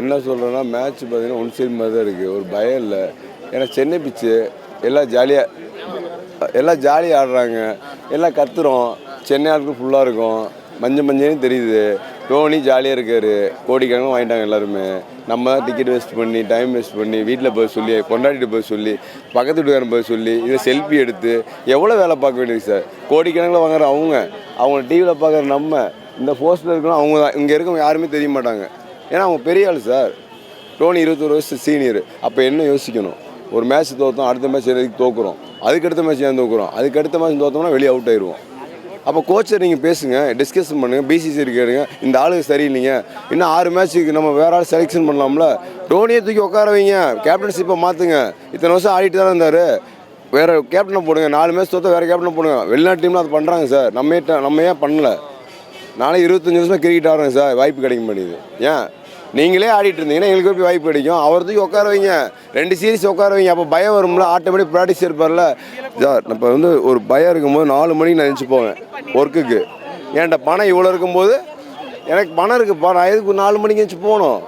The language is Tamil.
என்ன சொல்கிறேன்னா மேட்ச் பார்த்தீங்கன்னா ஒன் சைடு மாதிரி தான் இருக்குது, ஒரு பயம் இல்லை. ஏன்னா சென்னை பிச்சு எல்லாம் ஜாலியாக ஆடுறாங்க, எல்லாம் கத்துறோம். சென்னை ஆளுக்கு ஃபுல்லாக இருக்கும், மஞ்சள்னு தெரியுது. டோனி ஜாலியாக இருக்கார், கோடிக்கணக்கில் வாங்கிட்டாங்க எல்லாருமே. நம்ம தான் டிக்கெட் வேஸ்ட் பண்ணி டைம் வேஸ்ட் பண்ணி வீட்டில் போய் சொல்லி கொண்டாடிட்டு போய் சொல்லி பக்கத்து வீட்டுக்காரன் போய் சொல்லி இதை செல்ஃபி எடுத்து எவ்வளோ வேலை பார்க்க வேண்டியது சார். கோடிக்கணக்கில் வாங்குற அவங்க டிவியில் பார்க்குற நம்ம இந்த போஸ்ட்டில் இருக்கணும். அவங்க தான் இங்கே இருக்கவங்க யாருமே தெரிய மாட்டாங்க, ஏன்னா அவங்க பெரிய ஆள் சார். டோனி 21 வருஷம் சீனியர். அப்போ என்ன யோசிக்கணும், ஒரு மேட்ச் தோற்றோம், அடுத்த மேட்ச் எதுக்கு தோக்குறோம், அதுக்கடுத்த மேட்ச் ஏன் தோக்குறோம், அதுக்கடுத்த மேட்ச் தோற்றோம்னா வெளியே அவுட் ஆயிடுவோம். அப்போ கோச்சர் நீங்கள் பேசுங்க, டிஸ்கஷன் பண்ணுங்கள், பிசிசி கேளுங்க, இந்த ஆளுக்கு சரியில்லைங்க, இன்னும் 6 மேட்ச்சுக்கு நம்ம வேறு ஆள் செலெக்ஷன் பண்ணலாம்ல. டோனியை தூக்கி உட்கார வைங்க, கேப்டன்ஷிப்பை மாற்றுங்க. இத்தனை வருஷம் ஆடிட்டு தானே இருந்தார், வேறு கேப்டனை போடுங்க. 4 மேட்ச் தோற்ற வேறு கேப்டனை போடுங்க. வெளிநாட்டு டீம்லாம் அது பண்ணுறாங்க சார், நம்ம ஏன் பண்ணல? நானே 25 வருஷமாக கிரிக்கெட் ஆடுறேன் சார், வாய்ப்பு கிடைக்க மாட்டேங்குது. ஏன் நீங்களே ஆடிட்டு இருந்தீங்கன்னா எங்களுக்கு எப்படி வாய்ப்பு கிடைக்கும்? அவர் தூக்கி உட்கார வைங்க, 2 சீரிஸ் உட்கார வைங்க. அப்போ பயம் வரும்ல, ஆட்டோமேட்டிக் ப்ராக்டிஸ் இருப்பார்ல சார். இப்போ ஒரு பயம் இருக்கும்போது 4 மணிக்கு நான் நினச்சி போவேன் ஒர்க்குக்கு. என்கிட்ட பணம் இவ்வளோ இருக்கும்போது, எனக்கு பணம் இருக்குப்பா, நான் எதுக்கு 4 மணிக்கு நினச்சி போகணும்?